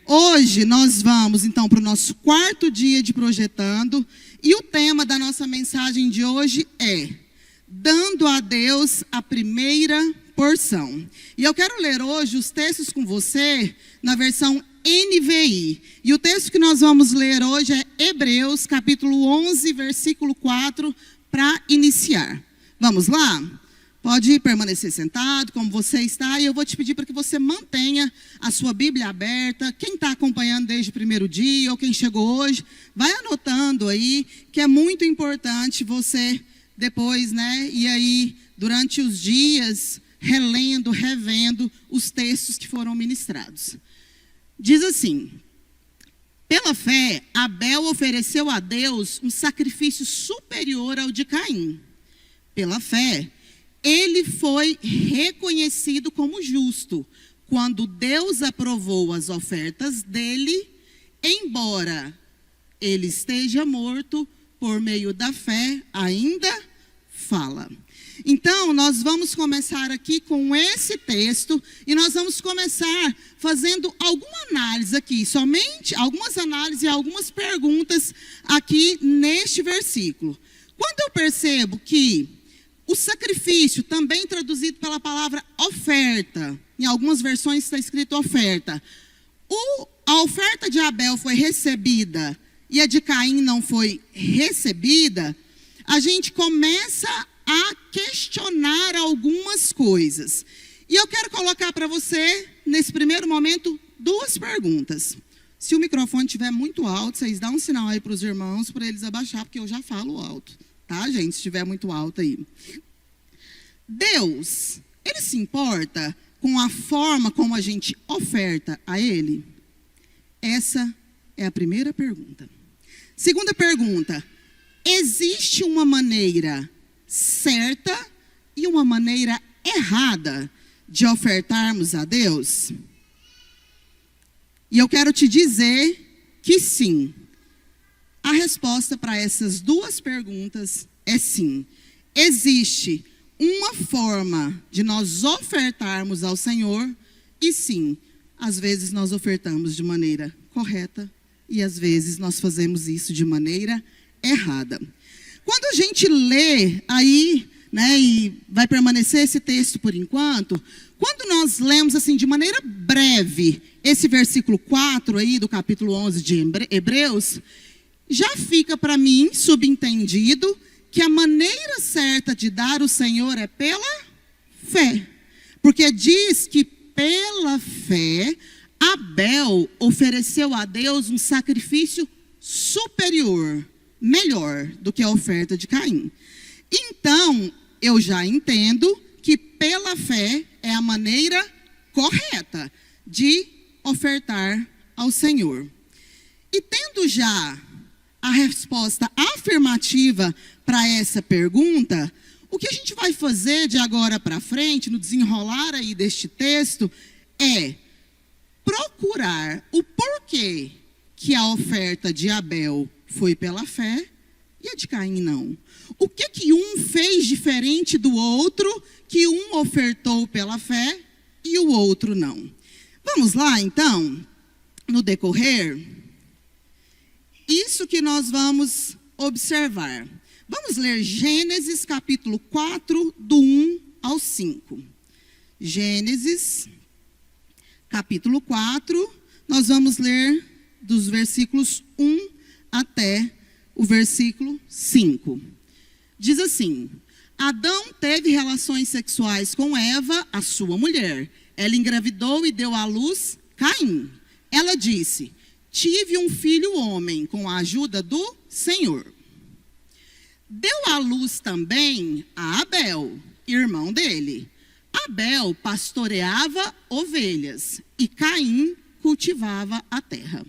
Hoje nós vamos então para o nosso quarto dia de projetando e o tema da nossa mensagem de hoje é dando a Deus a primeira porção. E eu quero ler hoje os textos com você na versão NVI. E o texto que nós vamos ler hoje é Hebreus, capítulo 11, versículo 4, para iniciar. Vamos lá? Pode permanecer sentado, como você está, e eu vou te pedir para que você mantenha a sua Bíblia aberta. Quem está acompanhando desde o primeiro dia, ou quem chegou hoje, vai anotando aí, que é muito importante você depois, e aí, durante os dias, relendo, revendo os textos que foram ministrados. Diz assim: pela fé, Abel ofereceu a Deus um sacrifício superior ao de Caim. Pela fé, ele foi reconhecido como justo, quando Deus aprovou as ofertas dele, embora ele esteja morto, por meio da fé, ainda fala. Então, nós vamos começar aqui com esse texto, e nós vamos começar fazendo alguma análise aqui, somente algumas análises e algumas perguntas aqui neste versículo. Quando eu percebo que o sacrifício, também traduzido pela palavra oferta, em algumas versões está escrito oferta. A oferta de Abel foi recebida e a de Caim não foi recebida, a gente começa a questionar algumas coisas. E eu quero colocar para você, nesse primeiro momento, duas perguntas. Se o microfone estiver muito alto, vocês dão um sinal aí para os irmãos, para eles abaixar, porque eu já falo alto. Tá, gente? Se estiver muito alto aí. Deus, ele se importa com a forma como a gente oferta a ele? Essa é a primeira pergunta. Segunda pergunta: existe uma maneira certa e uma maneira errada de ofertarmos a Deus? E eu quero te dizer que sim. A resposta para essas duas perguntas é sim. Existe uma forma de nós ofertarmos ao Senhor e sim, às vezes nós ofertamos de maneira correta e às vezes nós fazemos isso de maneira errada. Quando a gente lê aí, e vai permanecer esse texto por enquanto, quando nós lemos assim de maneira breve esse versículo 4 aí do capítulo 11 de Hebreus, já fica para mim subentendido que a maneira certa de dar o Senhor é pela fé. Porque diz que pela fé, Abel ofereceu a Deus um sacrifício superior, melhor do que a oferta de Caim. Então, eu já entendo que pela fé é a maneira correta de ofertar ao Senhor. E tendo já a resposta afirmativa para essa pergunta, o que a gente vai fazer de agora para frente, no desenrolar aí deste texto, é procurar o porquê que a oferta de Abel foi pela fé e a de Caim não. O que um fez diferente do outro, que um ofertou pela fé e o outro não. Vamos lá, então, no decorrer, isso que nós vamos observar. Vamos ler Gênesis capítulo 4, do 1 ao 5. Gênesis capítulo 4, nós vamos ler dos versículos 1 até o versículo 5. Diz assim: Adão teve relações sexuais com Eva, a sua mulher. Ela engravidou e deu à luz Caim. Ela disse: tive um filho homem com a ajuda do Senhor. Deu à luz também a Abel, irmão dele. Abel pastoreava ovelhas e Caim cultivava a terra.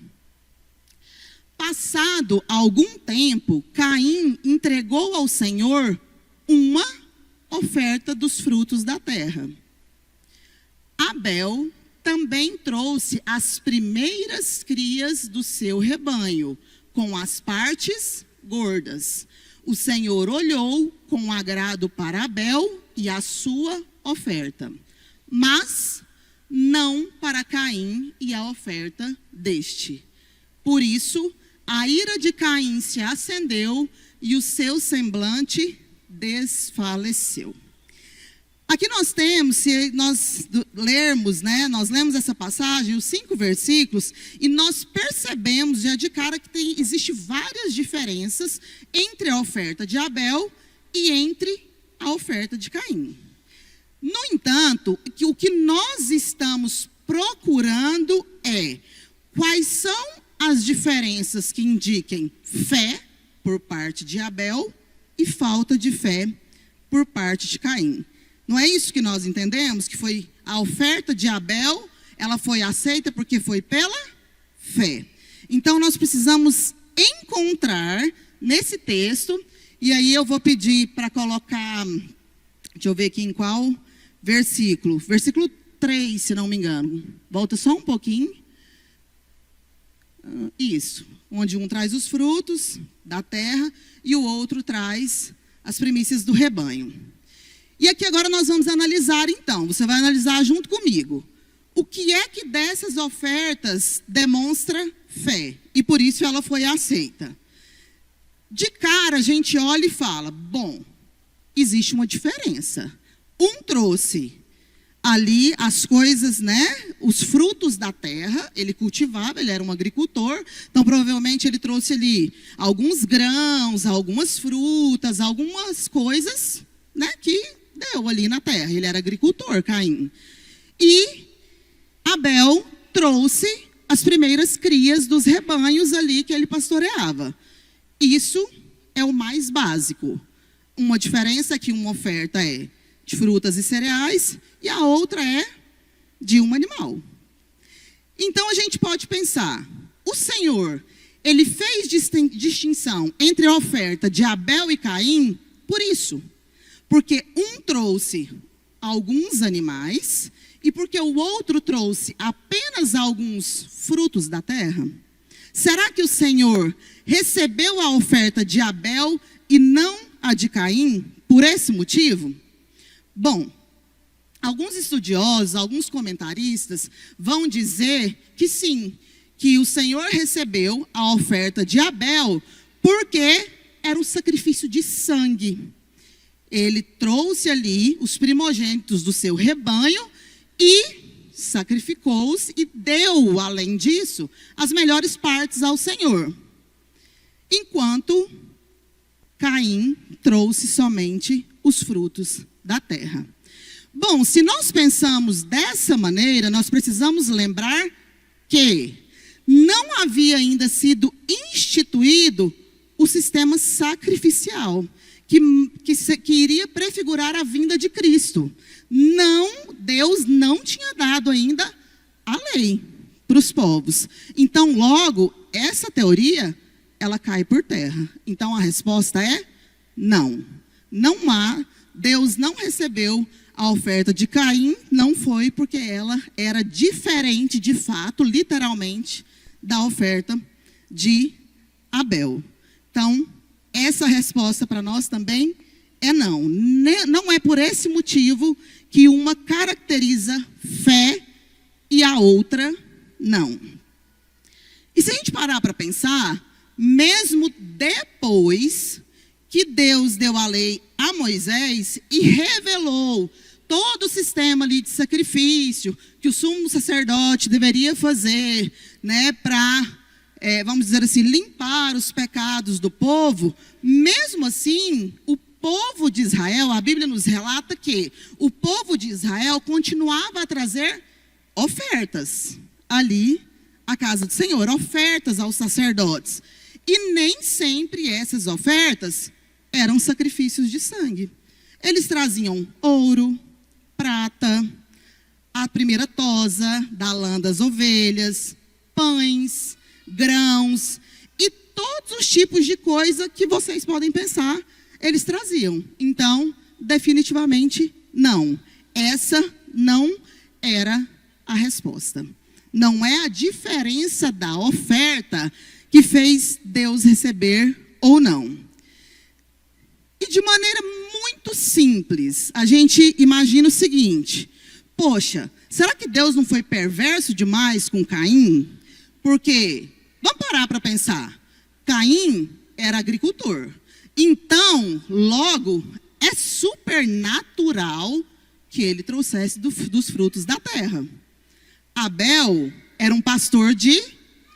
Passado algum tempo, Caim entregou ao Senhor uma oferta dos frutos da terra. Abel também trouxe as primeiras crias do seu rebanho, com as partes gordas. O Senhor olhou com agrado para Abel e a sua oferta, mas não para Caim e a oferta deste. Por isso, a ira de Caim se acendeu e o seu semblante desfaleceu. Aqui nós temos, se nós lermos, nós lemos essa passagem, os 5 versículos, e nós percebemos já de cara que existe várias diferenças entre a oferta de Abel e entre a oferta de Caim. No entanto, o que nós estamos procurando é quais são as diferenças que indiquem fé por parte de Abel e falta de fé por parte de Caim. Não é isso que nós entendemos? Que foi a oferta de Abel, ela foi aceita porque foi pela fé. Então, nós precisamos encontrar nesse texto, e aí eu vou pedir para colocar, deixa eu ver aqui em qual versículo. Versículo 3, se não me engano. Volta só um pouquinho. Isso, onde um traz os frutos da terra e o outro traz as primícias do rebanho. E aqui agora nós vamos analisar então, você vai analisar junto comigo, o que é que dessas ofertas demonstra fé, e por isso ela foi aceita. De cara a gente olha e fala, bom, existe uma diferença. Um trouxe ali as coisas, os frutos da terra, ele cultivava, ele era um agricultor, então provavelmente ele trouxe ali alguns grãos, algumas frutas, algumas coisas, que deu ali na terra. Ele era agricultor, Caim. E Abel trouxe as primeiras crias dos rebanhos ali que ele pastoreava. Isso é o mais básico. Uma diferença é que uma oferta é de frutas e cereais e a outra é de um animal. Então a gente pode pensar, o Senhor, ele fez distinção entre a oferta de Abel e Caim por isso. Porque um trouxe alguns animais e porque o outro trouxe apenas alguns frutos da terra? Será que o Senhor recebeu a oferta de Abel e não a de Caim por esse motivo? Bom, alguns estudiosos, alguns comentaristas vão dizer que sim, que o Senhor recebeu a oferta de Abel porque era um sacrifício de sangue. Ele trouxe ali os primogênitos do seu rebanho e sacrificou-os e deu, além disso, as melhores partes ao Senhor. Enquanto Caim trouxe somente os frutos da terra. Bom, se nós pensamos dessa maneira, nós precisamos lembrar que não havia ainda sido instituído o sistema sacrificial, que iria prefigurar a vinda de Cristo. Deus não tinha dado ainda a lei para os povos. Então, logo, essa teoria, ela cai por terra. Então, a resposta é não. Deus não recebeu a oferta de Caim, não foi porque ela era diferente, de fato, literalmente, da oferta de Abel. Então, essa resposta para nós também é não. Não é por esse motivo que uma caracteriza fé e a outra não. E se a gente parar para pensar, mesmo depois que Deus deu a lei a Moisés e revelou todo o sistema ali de sacrifício que o sumo sacerdote deveria fazer, para vamos dizer assim, limpar os pecados do povo, mesmo assim, o povo de Israel, a Bíblia nos relata que o povo de Israel continuava a trazer ofertas ali à casa do Senhor, ofertas aos sacerdotes. E nem sempre essas ofertas eram sacrifícios de sangue. Eles traziam ouro, prata, a primeira tosa da lã das ovelhas, pães, grãos e todos os tipos de coisa que vocês podem pensar, eles traziam. Então, definitivamente, não. Essa não era a resposta. Não é a diferença da oferta que fez Deus receber ou não. E de maneira muito simples, a gente imagina o seguinte: poxa, Será que Deus não foi perverso demais com Caim? Porque, vamos parar para pensar, Caim era agricultor. Então, logo, é supernatural que ele trouxesse dos frutos da terra. Abel era um pastor de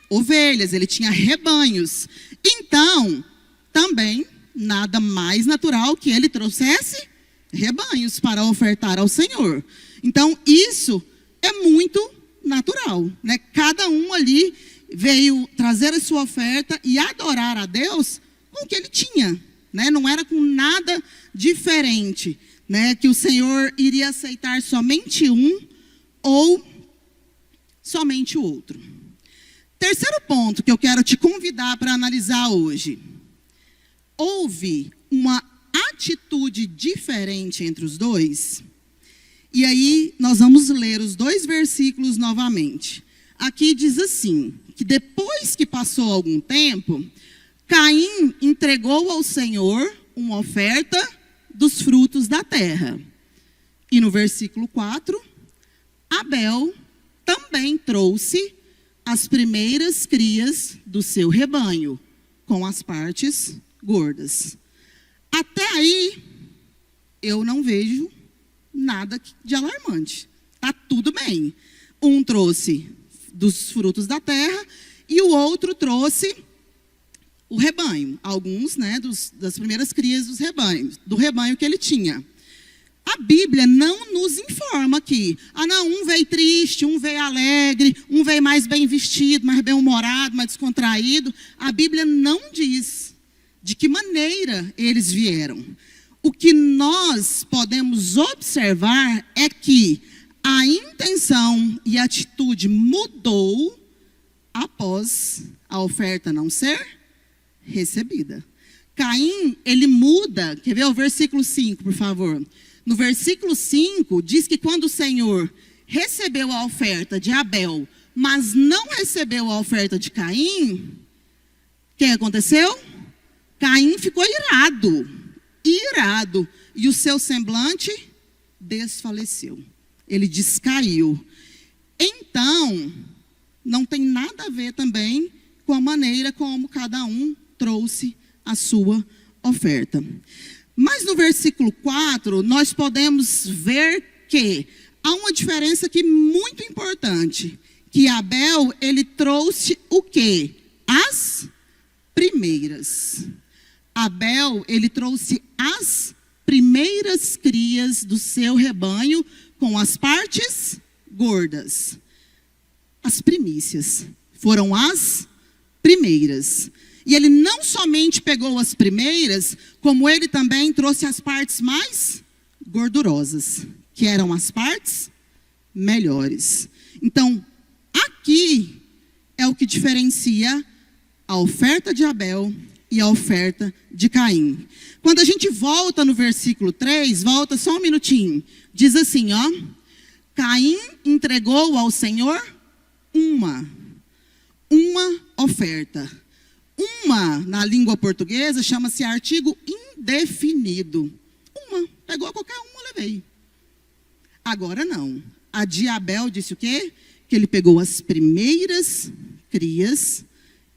ovelhas, ele tinha rebanhos. Então, também, nada mais natural que ele trouxesse rebanhos para ofertar ao Senhor. Então, isso é muito natural, né? Cada um ali veio trazer a sua oferta e adorar a Deus com o que ele tinha, né? Não era com nada diferente, né? Que o Senhor iria aceitar somente um ou somente o outro. Terceiro ponto que eu quero te convidar para analisar hoje. Houve uma atitude diferente entre os dois? E aí nós vamos ler os 2 versículos novamente. Aqui diz assim, que depois que passou algum tempo, Caim entregou ao Senhor uma oferta dos frutos da terra. E no versículo 4, Abel também trouxe as primeiras crias do seu rebanho, com as partes gordas. Até aí, eu não vejo nada de alarmante. Está tudo bem. Um trouxe dos frutos da terra e o outro trouxe o rebanho. Alguns, né, das primeiras crias do rebanho que ele tinha. A Bíblia não nos informa aqui. Não, um veio triste, um veio alegre, um veio mais bem vestido, mais bem-humorado, mais descontraído. A Bíblia não diz de que maneira eles vieram. O que nós podemos observar é que a intenção e a atitude mudou após a oferta não ser recebida. Caim, ele muda. Quer ver o versículo 5, por favor? No versículo 5, diz que quando o Senhor recebeu a oferta de Abel, mas não recebeu a oferta de Caim, o que aconteceu? Caim ficou irado, e o seu semblante desfaleceu. Ele descaiu. Então, não tem nada a ver também com a maneira como cada um trouxe a sua oferta. Mas no versículo 4, nós podemos ver que há uma diferença aqui muito importante. Que Abel, ele trouxe o quê? As primeiras. Abel, ele trouxe as primeiras crias do seu rebanho com as partes gordas. As primícias foram as primeiras. E ele não somente pegou as primeiras, como ele também trouxe as partes mais gordurosas, que eram as partes melhores. Então, aqui é o que diferencia a oferta de Abel e a oferta de Caim. Quando a gente volta no versículo 3, volta só um minutinho, diz assim, ó: Caim entregou ao Senhor uma oferta. Uma, na língua portuguesa, chama-se artigo indefinido. Pegou qualquer uma, levei. Agora não. A de Abel disse o quê? Que ele pegou as primeiras crias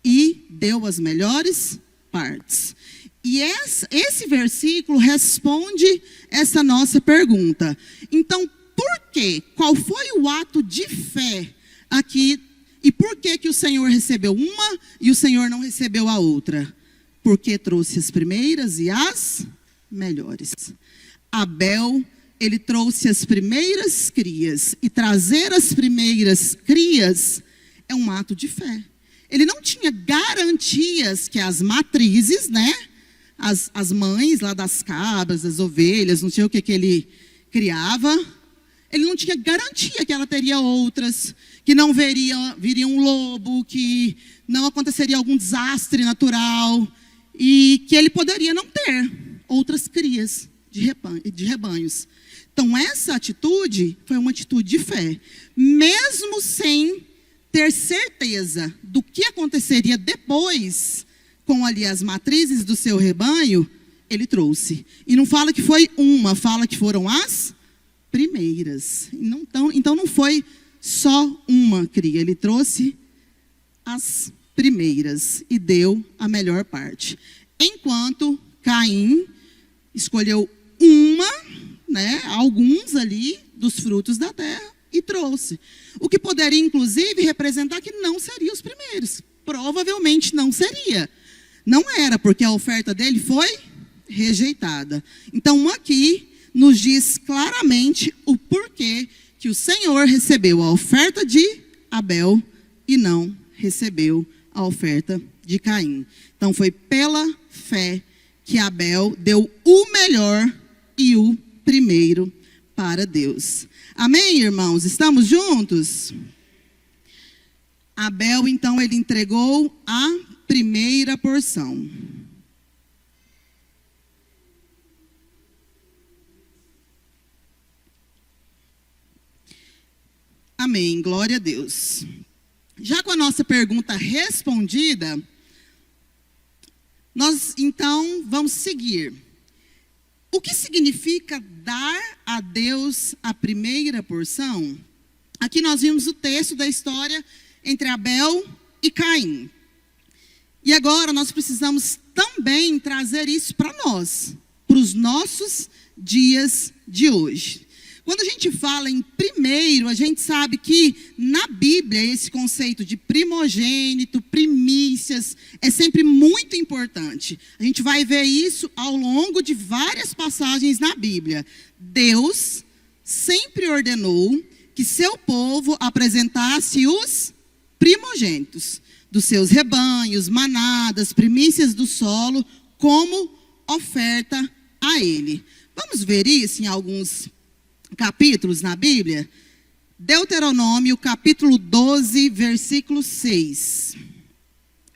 e deu as melhores partes. E esse versículo responde essa nossa pergunta. Então, por quê? Qual foi o ato de fé aqui? E por que o Senhor recebeu uma e o Senhor não recebeu a outra? Porque trouxe as primeiras e as melhores. Abel, ele trouxe as primeiras crias. E trazer as primeiras crias é um ato de fé. Ele não tinha garantias que as matrizes, né? As mães lá das cabras, das ovelhas, não sei o que ele criava. Ele não tinha garantia que ela teria outras, que não viria um lobo, que não aconteceria algum desastre natural, e que ele poderia não ter outras crias de rebanhos. Então, essa atitude foi uma atitude de fé. Mesmo sem ter certeza do que aconteceria depois, com ali as matrizes do seu rebanho, ele trouxe. E não fala que foi uma, fala que foram as primeiras. Então não foi só uma cria, ele trouxe as primeiras e deu a melhor parte. Enquanto Caim escolheu alguns ali dos frutos da terra e trouxe. O que poderia, inclusive, representar que não seriam os primeiros. Provavelmente não seria. Não era, porque a oferta dele foi rejeitada. Então, aqui nos diz claramente o porquê que o Senhor recebeu a oferta de Abel e não recebeu a oferta de Caim. Então, foi pela fé que Abel deu o melhor e o primeiro para Deus. Amém, irmãos? Estamos juntos? Abel, então, ele entregou a primeira porção. Amém, glória a Deus. Já com a nossa pergunta respondida, nós então vamos seguir. O que significa dar a Deus a primeira porção? Aqui nós vimos o texto da história entre Abel e Caim. E agora nós precisamos também trazer isso para nós, para os nossos dias de hoje. Quando a gente fala em primeiro, a gente sabe que na Bíblia esse conceito de primogênito, primícias, é sempre muito importante. A gente vai ver isso ao longo de várias passagens na Bíblia. Deus sempre ordenou que seu povo apresentasse os primogênitos dos seus rebanhos, manadas, primícias do solo, como oferta a ele. Vamos ver isso em alguns capítulos na Bíblia? Deuteronômio, capítulo 12, versículo 6.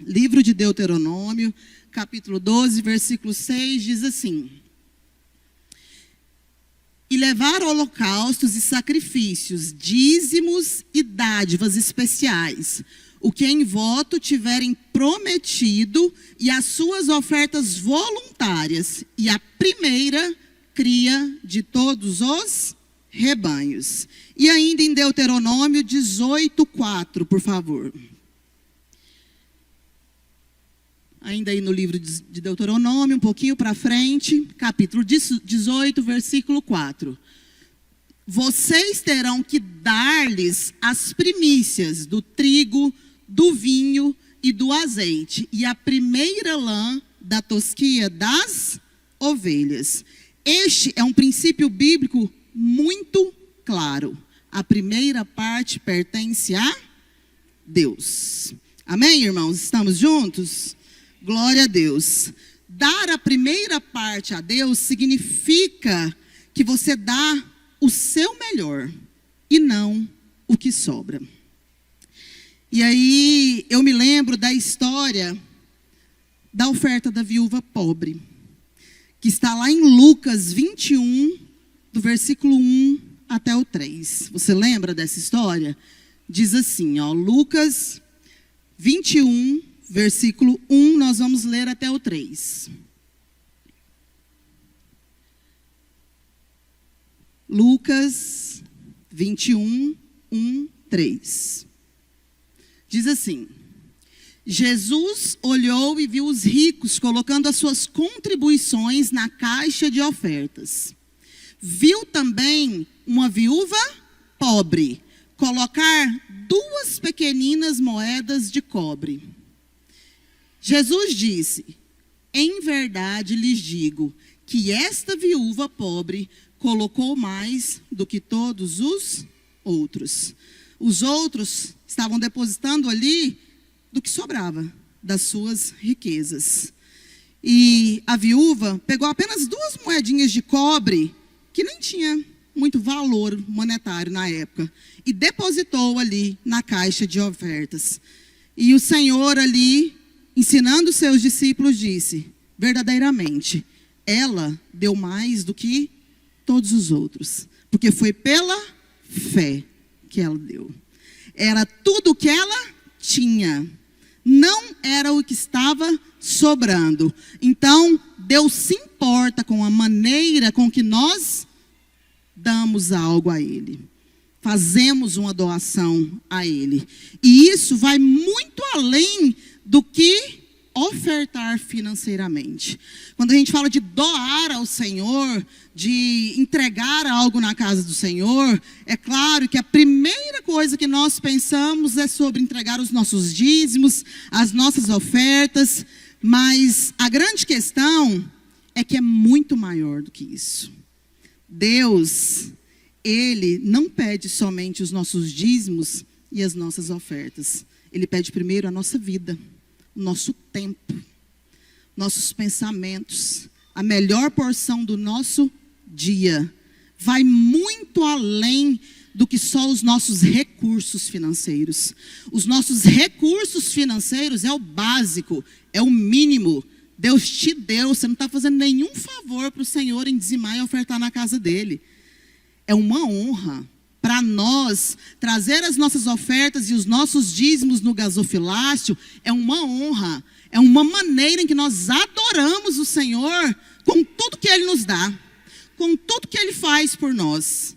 Livro de Deuteronômio, capítulo 12, versículo 6, diz assim: e levar holocaustos e sacrifícios, dízimos e dádivas especiais, o que em voto tiverem prometido, e as suas ofertas voluntárias, e a primeira cria de todos os rebanhos. E ainda em Deuteronômio 18:4, por favor. Ainda aí no livro de Deuteronômio, um pouquinho para frente, capítulo 18, versículo 4. Vocês terão que dar-lhes as primícias do trigo, do vinho e do azeite, e a primeira lã da tosquia das ovelhas. Este é um princípio bíblico muito claro. A primeira parte pertence a Deus. Amém, irmãos? Estamos juntos? Glória a Deus. Dar a primeira parte a Deus significa que você dá o seu melhor e não o que sobra. E aí eu me lembro da história da oferta da viúva pobre, que está lá em Lucas 21, do versículo 1 até o 3. Você lembra dessa história? Diz assim, Lucas 21, versículo 1, nós vamos ler até o 3. Lucas 21, 1, 3. Diz assim: Jesus olhou e viu os ricos colocando as suas contribuições na caixa de ofertas. Viu também uma viúva pobre colocar 2 pequeninas moedas de cobre. Jesus disse: em verdade lhes digo que esta viúva pobre colocou mais do que todos os outros. Os outros estavam depositando ali do que sobrava das suas riquezas. E a viúva pegou apenas 2 moedinhas de cobre, que nem tinha muito valor monetário na época, e depositou ali na caixa de ofertas. E o Senhor ali, ensinando os seus discípulos, disse: verdadeiramente, ela deu mais do que todos os outros, porque foi pela fé que ela deu. Era tudo o que ela tinha, não era o que estava sobrando. Então, Deus se importa com a maneira com que nós damos algo a Ele. Fazemos uma doação a Ele. E isso vai muito além do que ofertar financeiramente. Quando a gente fala de doar ao Senhor, de entregar algo na casa do Senhor, é claro que a primeira coisa que nós pensamos é sobre entregar os nossos dízimos, as nossas ofertas, mas a grande questão é que é muito maior do que isso. Deus, Ele não pede somente os nossos dízimos e as nossas ofertas. Ele pede primeiro a nossa vida, o nosso tempo, nossos pensamentos, a melhor porção do nosso dia. Vai muito além do que só os nossos recursos financeiros. Os nossos recursos financeiros é o básico, é o mínimo. Deus te deu, você não está fazendo nenhum favor para o Senhor em dizimar e ofertar na casa dele. É uma honra para nós trazer as nossas ofertas e os nossos dízimos no gasofilácio. É uma honra, é uma maneira em que nós adoramos o Senhor com tudo que Ele nos dá, com tudo que Ele faz por nós.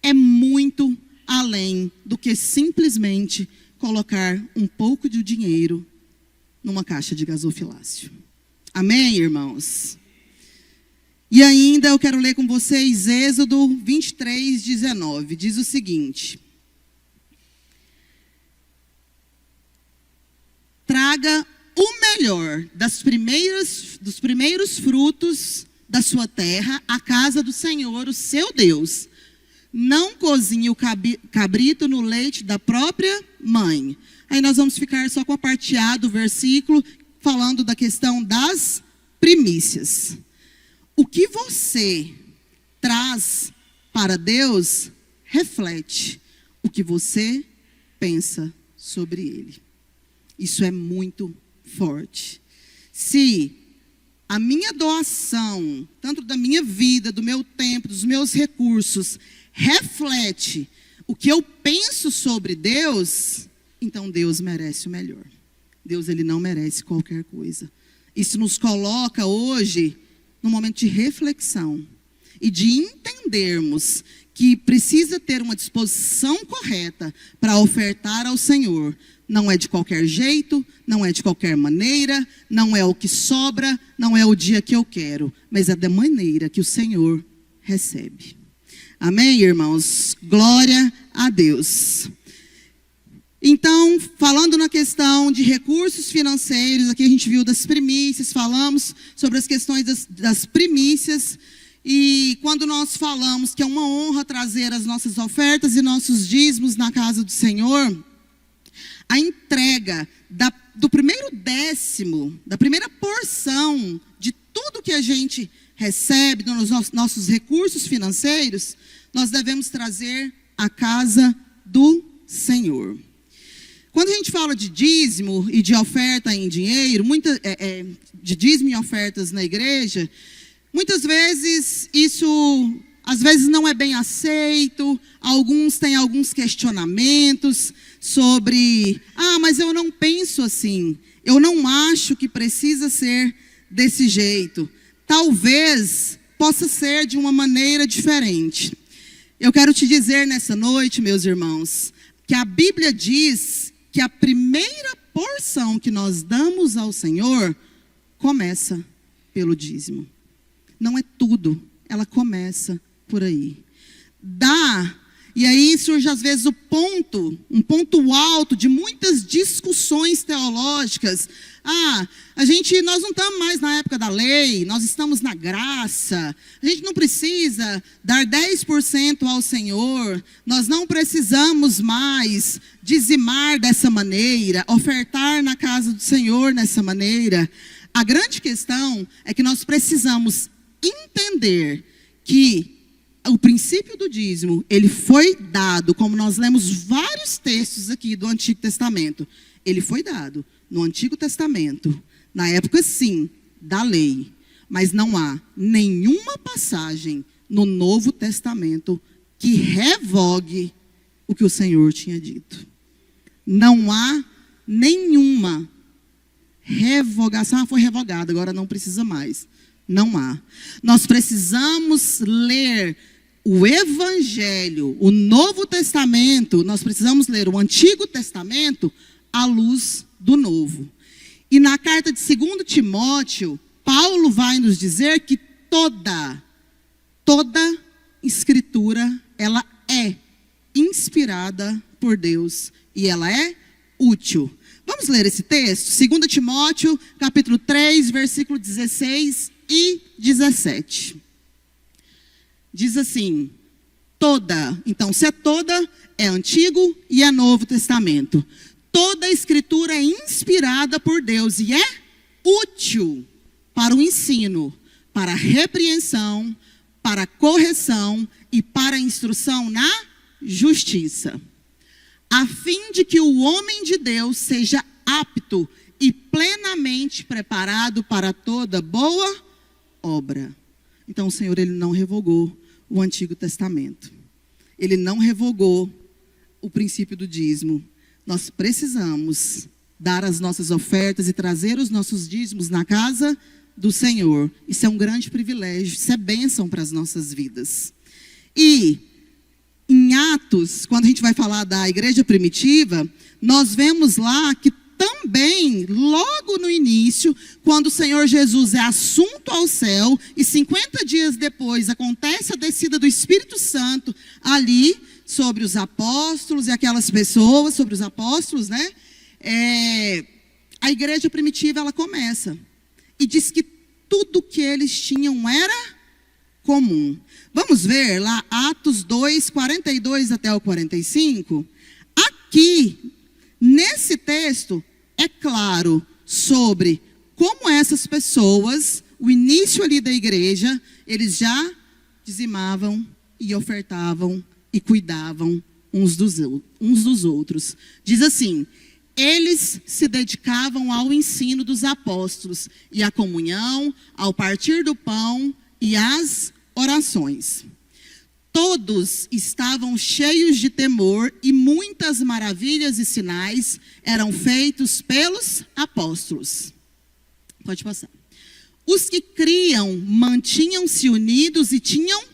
É muito além do que simplesmente colocar um pouco de dinheiro numa caixa de gasofilácio. Amém, irmãos? E ainda eu quero ler com vocês Êxodo 23, 19. Diz o seguinte: traga o melhor dos primeiros frutos da sua terra à casa do Senhor, o seu Deus. Não cozinhe o cabrito no leite da própria mãe. Aí nós vamos ficar só com a parte A do versículo, falando da questão das primícias. O que você traz para Deus reflete o que você pensa sobre Ele. Isso é muito forte. Se a minha doação, tanto da minha vida, do meu tempo, dos meus recursos, reflete o que eu penso sobre Deus, então Deus merece o melhor. Deus, Ele não merece qualquer coisa. Isso nos coloca hoje num momento de reflexão e de entendermos que precisa ter uma disposição correta para ofertar ao Senhor. Não é de qualquer jeito, não é de qualquer maneira, não é o que sobra, não é o dia que eu quero, mas é da maneira que o Senhor recebe. Amém, irmãos? Glória a Deus. Então, falando na questão de recursos financeiros, aqui a gente viu das primícias, falamos sobre as questões das primícias. E quando nós falamos que é uma honra trazer as nossas ofertas e nossos dízimos na casa do Senhor, a entrega do primeiro décimo, da primeira porção de tudo que a gente recebe dos nossos recursos financeiros, nós devemos trazer à casa do Senhor. Quando a gente fala de dízimo e de oferta em dinheiro, de dízimo e ofertas na igreja, muitas vezes isso, às vezes não é bem aceito, alguns têm alguns questionamentos sobre, mas eu não penso assim, eu não acho que precisa ser desse jeito. Talvez possa ser de uma maneira diferente. Eu quero te dizer nessa noite, meus irmãos, que a Bíblia diz que a primeira porção que nós damos ao Senhor começa pelo dízimo. Não é tudo, ela começa por aí. E aí surge às vezes um ponto alto de muitas discussões teológicas. Nós não estamos mais na época da lei, nós estamos na graça. A gente não precisa dar 10% ao Senhor, nós não precisamos mais dizimar dessa maneira, ofertar na casa do Senhor dessa maneira. A grande questão é que nós precisamos entender que o princípio do dízimo, ele foi dado, como nós lemos vários textos aqui do Antigo Testamento, ele foi dado no Antigo Testamento, na época sim, da lei, mas não há nenhuma passagem no Novo Testamento que revogue o que o Senhor tinha dito. Não há nenhuma revogação, foi revogada, agora não precisa mais. Não há. Nós precisamos ler o Evangelho, o Novo Testamento, nós precisamos ler o Antigo Testamento à luz do Novo. E na carta de 2 Timóteo, Paulo vai nos dizer que toda escritura, ela é inspirada por Deus e ela é útil. Vamos ler esse texto? 2 Timóteo, capítulo 3, versículo 16 e 17. Diz assim, então se é toda, é Antigo e é Novo Testamento. Toda a escritura é inspirada por Deus e é útil para o ensino, para a repreensão, para a correção e para a instrução na justiça, a fim de que o homem de Deus seja apto e plenamente preparado para toda boa obra. Então o Senhor, Ele não revogou o Antigo Testamento. Ele não revogou o princípio do dízimo. Nós precisamos dar as nossas ofertas e trazer os nossos dízimos na casa do Senhor. Isso é um grande privilégio, isso é bênção para as nossas vidas. E em Atos, quando a gente vai falar da igreja primitiva, nós vemos lá que também, logo no início, quando o Senhor Jesus é assunto ao céu, e 50 dias depois acontece a descida do Espírito Santo ali, sobre os apóstolos e aquelas pessoas, sobre os apóstolos, né? A igreja primitiva, ela começa. E diz que tudo que eles tinham era comum. Vamos ver lá, Atos 2, 42 até o 45. Aqui, nesse texto, é claro sobre como essas pessoas, o início ali da igreja, eles já dizimavam e ofertavam e cuidavam uns dos outros. Diz assim, eles se dedicavam ao ensino dos apóstolos e à comunhão, ao partir do pão e às orações. Todos estavam cheios de temor e muitas maravilhas e sinais eram feitos pelos apóstolos. Pode passar. Os que criam mantinham-se unidos e tinham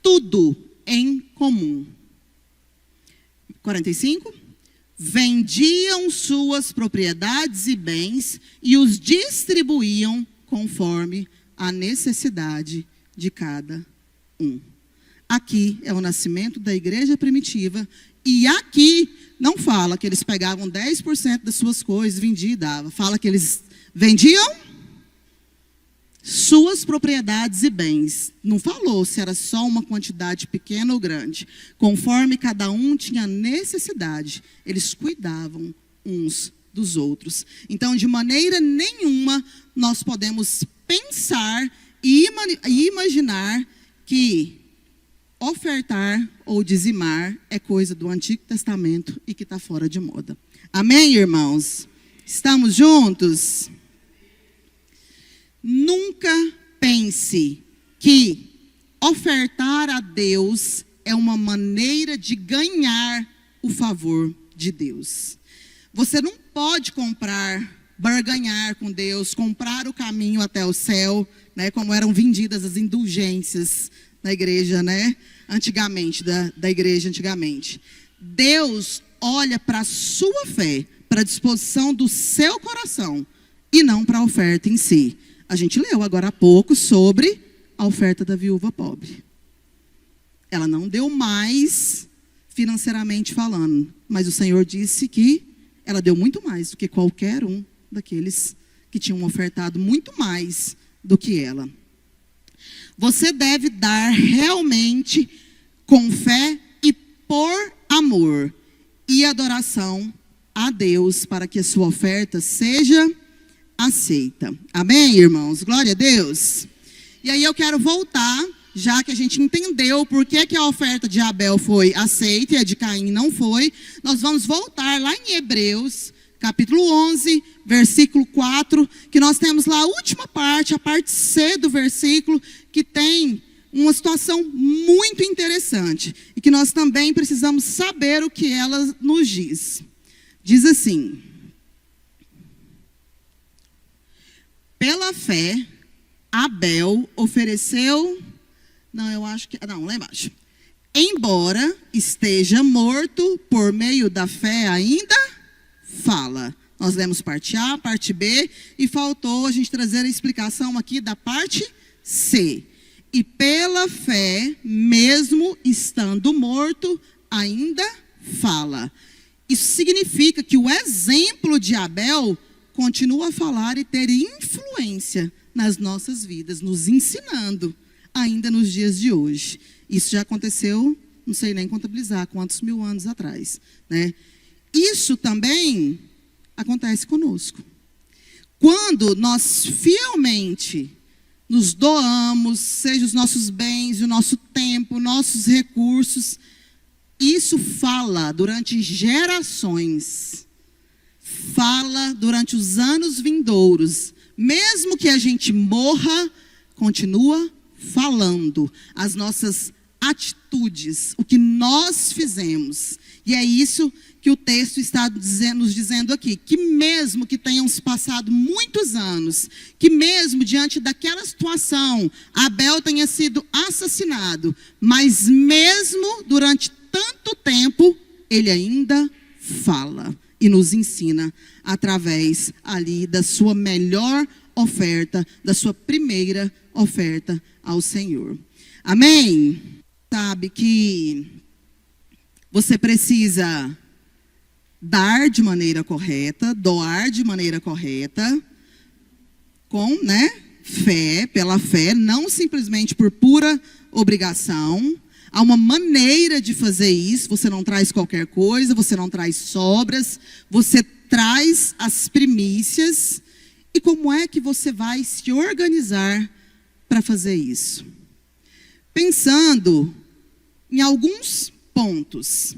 tudo em comum. 45. Vendiam suas propriedades e bens e os distribuíam conforme a necessidade de cada um. Aqui é o nascimento da igreja primitiva. E aqui não fala que eles pegavam 10% das suas coisas, vendiam e davam. Fala que eles vendiam suas propriedades e bens. Não falou se era só uma quantidade pequena ou grande. Conforme cada um tinha necessidade, eles cuidavam uns dos outros. Então, de maneira nenhuma, nós podemos pensar e imaginar que ofertar ou dizimar é coisa do Antigo Testamento e que está fora de moda. Amém, irmãos? Estamos juntos? Nunca pense que ofertar a Deus é uma maneira de ganhar o favor de Deus. Você não pode barganhar com Deus, comprar o caminho até o céu, né, como eram vendidas as indulgências na igreja, né, antigamente, da igreja antigamente. Deus olha para a sua fé, para a disposição do seu coração, e não para a oferta em si. A gente leu agora há pouco sobre a oferta da viúva pobre. Ela não deu mais financeiramente falando, mas o Senhor disse que ela deu muito mais do que qualquer um daqueles que tinham ofertado muito mais do que ela. Você deve dar realmente com fé e por amor e adoração a Deus para que a sua oferta seja aceita. Amém, irmãos? Glória a Deus. E aí eu quero voltar, já que a gente entendeu por que a oferta de Abel foi aceita e a de Caim não foi. Nós vamos voltar lá em Hebreus, capítulo 11, versículo 4, que nós temos lá a última parte, a parte C do versículo, que tem uma situação muito interessante e que nós também precisamos saber o que ela nos diz. Diz assim: pela fé, Abel ofereceu... lá embaixo. embora esteja morto, por meio da fé ainda fala. Nós lemos parte A, parte B, e faltou a gente trazer a explicação aqui da parte C. E pela fé, mesmo estando morto, ainda fala. Isso significa que o exemplo de Abel continua a falar e ter influência nas nossas vidas, nos ensinando ainda nos dias de hoje. Isso já aconteceu, não sei nem contabilizar quantos mil anos atrás, né? Isso também acontece conosco. Quando nós fielmente nos doamos, seja os nossos bens, o nosso tempo, nossos recursos, isso fala durante gerações, fala durante os anos vindouros. Mesmo que a gente morra, continua falando as nossas atitudes, o que nós fizemos. E é isso que o texto está nos dizendo aqui, que mesmo que tenham se passado muitos anos, que mesmo diante daquela situação, Abel tenha sido assassinado, mas mesmo durante tanto tempo, ele ainda fala e nos ensina através ali da sua melhor oferta, da sua primeira oferta ao Senhor. Amém? Sabe que você precisa dar de maneira correta, doar de maneira correta, com, fé, pela fé, não simplesmente por pura obrigação. Há uma maneira de fazer isso. Você não traz qualquer coisa, você não traz sobras, você traz as primícias. E como é que você vai se organizar para fazer isso? Pensando em alguns pontos.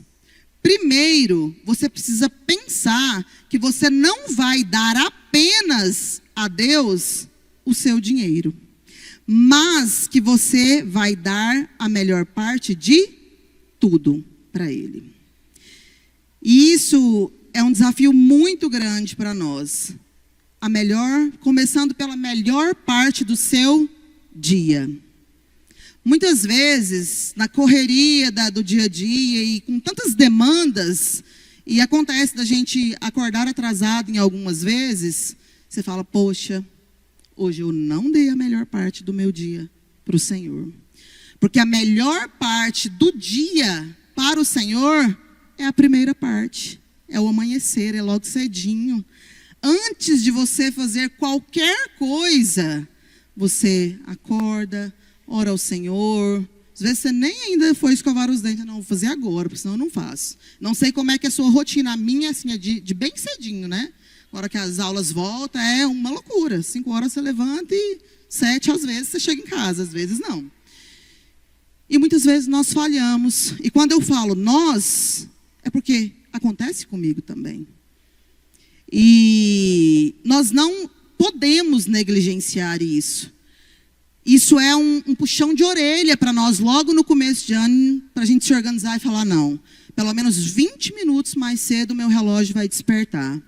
Primeiro, você precisa pensar que você não vai dar apenas a Deus o seu dinheiro, mas que você vai dar a melhor parte de tudo para Ele. E isso é um desafio muito grande para nós. Começando pela melhor parte do seu dia. Muitas vezes, na correria do dia a dia e com tantas demandas, e acontece da gente acordar atrasado em algumas vezes, você fala, poxa, hoje eu não dei a melhor parte do meu dia para o Senhor. Porque a melhor parte do dia para o Senhor é a primeira parte. É o amanhecer, é logo cedinho. Antes de você fazer qualquer coisa, você acorda, ora ao Senhor. Às vezes você nem ainda foi escovar os dentes. Não, vou fazer agora, porque senão eu não faço. Não sei como é que é a sua rotina. A minha assim, é de bem cedinho, né? A hora que as aulas voltam, é uma loucura. 5 horas você levanta e 7 às vezes você chega em casa, às vezes não. E muitas vezes nós falhamos. E quando eu falo nós, é porque acontece comigo também. E nós não podemos negligenciar isso. Isso é um puxão de orelha para nós logo no começo de ano, para a gente se organizar e falar, não, pelo menos 20 minutos mais cedo o meu relógio vai despertar.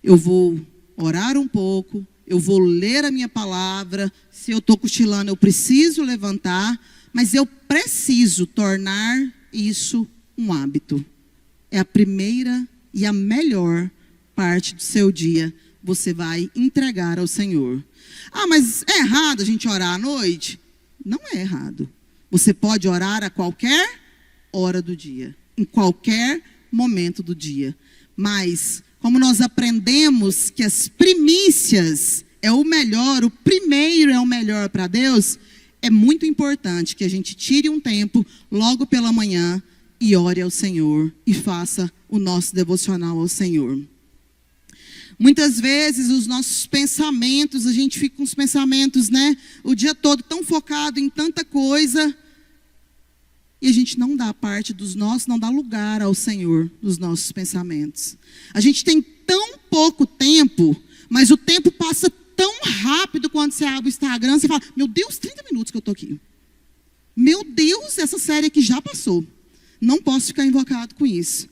Eu vou orar um pouco, eu vou ler a minha palavra, se eu estou cochilando eu preciso levantar, mas eu preciso tornar isso um hábito. É a primeira e a melhor parte do seu dia, você vai entregar ao Senhor. Ah, mas é errado a gente orar à noite? Não é errado. Você pode orar a qualquer hora do dia, em qualquer momento do dia. Mas, como nós aprendemos que as primícias é o melhor, o primeiro é o melhor para Deus, é muito importante que a gente tire um tempo logo pela manhã e ore ao Senhor e faça o nosso devocional ao Senhor. Muitas vezes os nossos pensamentos, a gente fica com os pensamentos, o dia todo tão focado em tanta coisa, e a gente não dá parte dos nossos, não dá lugar ao Senhor nos nossos pensamentos. A gente tem tão pouco tempo, mas o tempo passa tão rápido quando você abre o Instagram, você fala, meu Deus, 30 minutos que eu estou aqui. Meu Deus, essa série aqui já passou. Não posso ficar invocado com isso.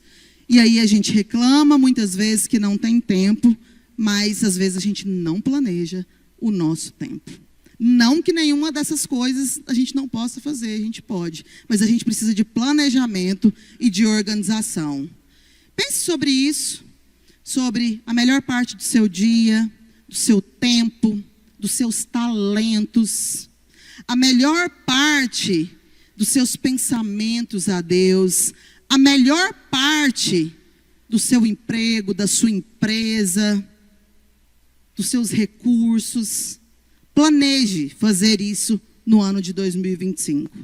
E aí a gente reclama muitas vezes que não tem tempo, mas às vezes a gente não planeja o nosso tempo. Não que nenhuma dessas coisas a gente não possa fazer, a gente pode. Mas a gente precisa de planejamento e de organização. Pense sobre isso, sobre a melhor parte do seu dia, do seu tempo, dos seus talentos, a melhor parte dos seus pensamentos a Deus, a melhor parte do seu emprego, da sua empresa, dos seus recursos. Planeje fazer isso no ano de 2025.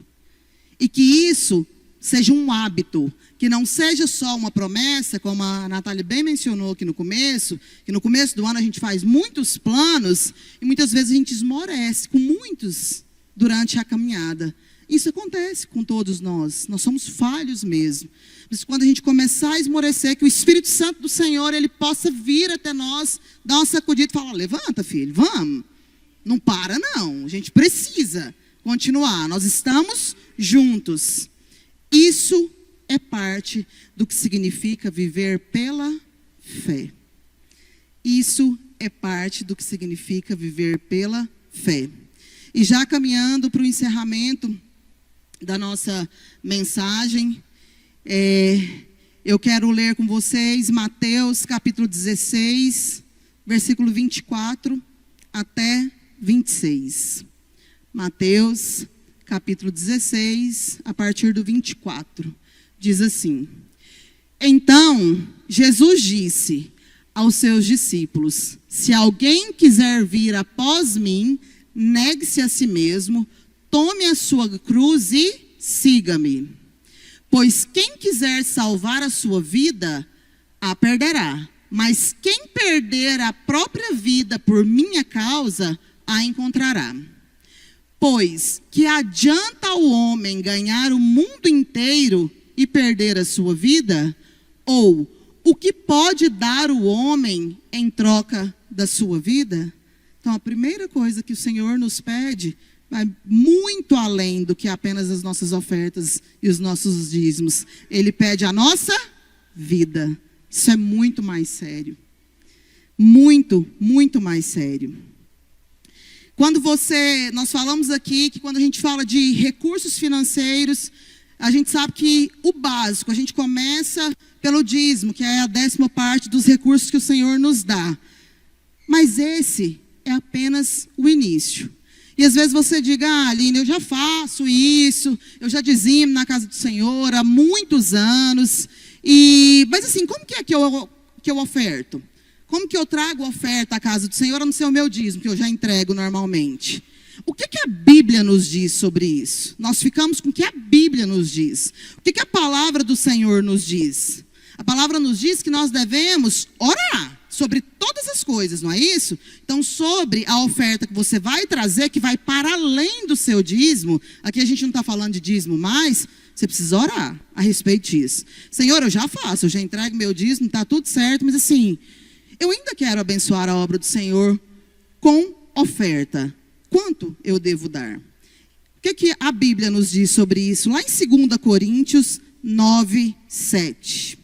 E que isso seja um hábito, que não seja só uma promessa, como a Natália bem mencionou aqui no começo, que no começo do ano a gente faz muitos planos e muitas vezes a gente esmorece com muitos durante a caminhada. Isso acontece com todos nós somos falhos mesmo. Mas quando a gente começar a esmorecer, que o Espírito Santo do Senhor, ele possa vir até nós, dar uma sacudida e falar, levanta filho, vamos. Não para não, a gente precisa continuar, nós estamos juntos. Isso é parte do que significa viver pela fé. Isso é parte do que significa viver pela fé. E já caminhando para o encerramento da nossa mensagem, eu quero ler com vocês Mateus capítulo 16, versículo 24 até 26. Mateus capítulo 16, a partir do 24. Diz assim: Então Jesus disse aos seus discípulos: Se alguém quiser vir após mim, negue-se a si mesmo, tome a sua cruz e siga-me. Pois quem quiser salvar a sua vida, a perderá. Mas quem perder a própria vida por minha causa, a encontrará. Pois que adianta o homem ganhar o mundo inteiro e perder a sua vida? Ou o que pode dar o homem em troca da sua vida? Então a primeira coisa que o Senhor nos pede vai muito além do que apenas as nossas ofertas e os nossos dízimos. Ele pede a nossa vida. Isso é muito mais sério. Muito, muito mais sério. Nós falamos aqui que quando a gente fala de recursos financeiros, a gente sabe que o básico, a gente começa pelo dízimo, que é a 10ª parte dos recursos que o Senhor nos dá. Mas esse é apenas o início. E às vezes você diga, Aline, eu já faço isso, eu já dizimo na casa do Senhor há muitos anos. Mas assim, como que é que eu oferto? Como que eu trago oferta à casa do Senhor a não ser o meu dízimo, que eu já entrego normalmente? O que a Bíblia nos diz sobre isso? Nós ficamos com o que a Bíblia nos diz. O que a palavra do Senhor nos diz? A palavra nos diz que nós devemos orar sobre todas as coisas, não é isso? Então, sobre a oferta que você vai trazer, que vai para além do seu dízimo, aqui a gente não está falando de dízimo mais, você precisa orar a respeito disso. Senhor, eu já faço, eu já entrego meu dízimo, está tudo certo, mas assim, eu ainda quero abençoar a obra do Senhor com oferta. Quanto eu devo dar? O que a Bíblia nos diz sobre isso? Lá em 2 Coríntios 9, 7.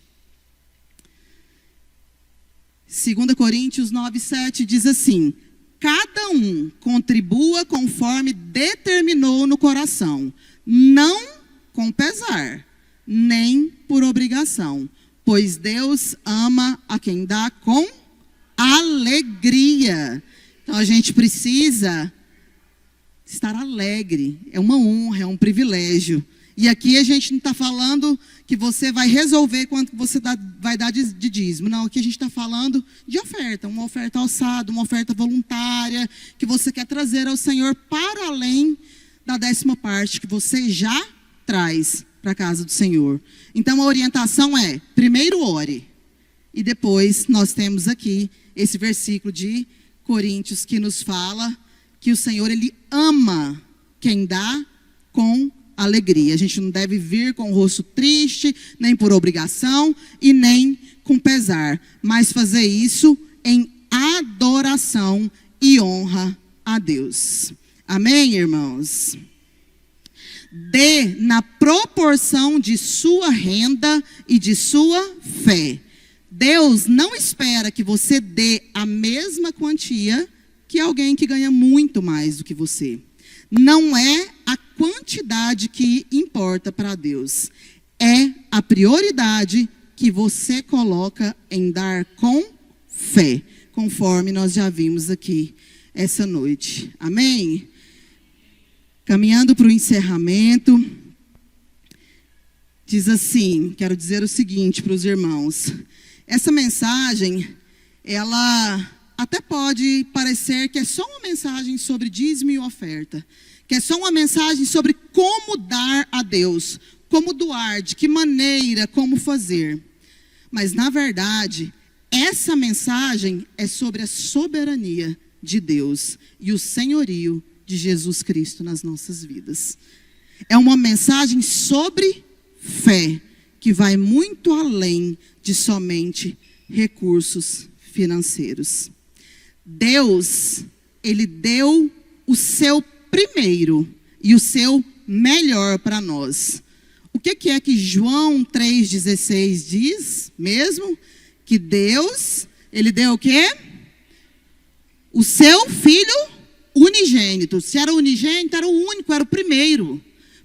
2 Coríntios 9, 7 diz assim: Cada um contribua conforme determinou no coração, não com pesar, nem por obrigação, pois Deus ama a quem dá com alegria. Então a gente precisa estar alegre, é uma honra, é um privilégio. E aqui a gente não está falando que você vai resolver quanto você vai dar de dízimo. Não, aqui a gente está falando de oferta, uma oferta alçada, uma oferta voluntária, que você quer trazer ao Senhor para além da 10ª parte que você já traz para a casa do Senhor. Então a orientação é, primeiro ore, e depois nós temos aqui esse versículo de Coríntios que nos fala que o Senhor, Ele ama quem dá com alegria. A gente não deve vir com o rosto triste, nem por obrigação e nem com pesar, mas fazer isso em adoração e honra a Deus. Amém, irmãos? Dê na proporção de sua renda e de sua fé. Deus não espera que você dê a mesma quantia que alguém que ganha muito mais do que você. Não é a quantidade que importa para Deus. É a prioridade que você coloca em dar com fé, conforme nós já vimos aqui essa noite. Amém? Caminhando para o encerramento, diz assim, quero dizer o seguinte para os irmãos. Essa mensagem, ela até pode parecer que é só uma mensagem sobre dízimo e oferta, que é só uma mensagem sobre como dar a Deus, como doar, de que maneira, como fazer. Mas, na verdade, essa mensagem é sobre a soberania de Deus e o senhorio de Jesus Cristo nas nossas vidas. É uma mensagem sobre fé, que vai muito além de somente recursos financeiros. Deus, Ele deu o seu primeiro e o seu melhor para nós. O que é que João 3,16 diz mesmo? Que Deus, Ele deu o quê? O seu Filho unigênito. Se era unigênito, era o único, era o primeiro.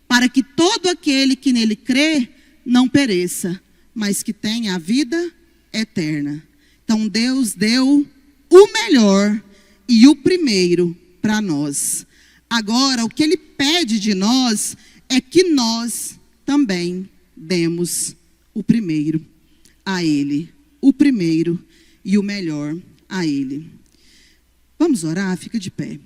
Para que todo aquele que nele crê não pereça, mas que tenha a vida eterna. Então Deus deu o melhor e o primeiro para nós. Agora, o que Ele pede de nós é que nós também demos o primeiro a Ele. O primeiro e o melhor a Ele. Vamos orar? Fica de pé.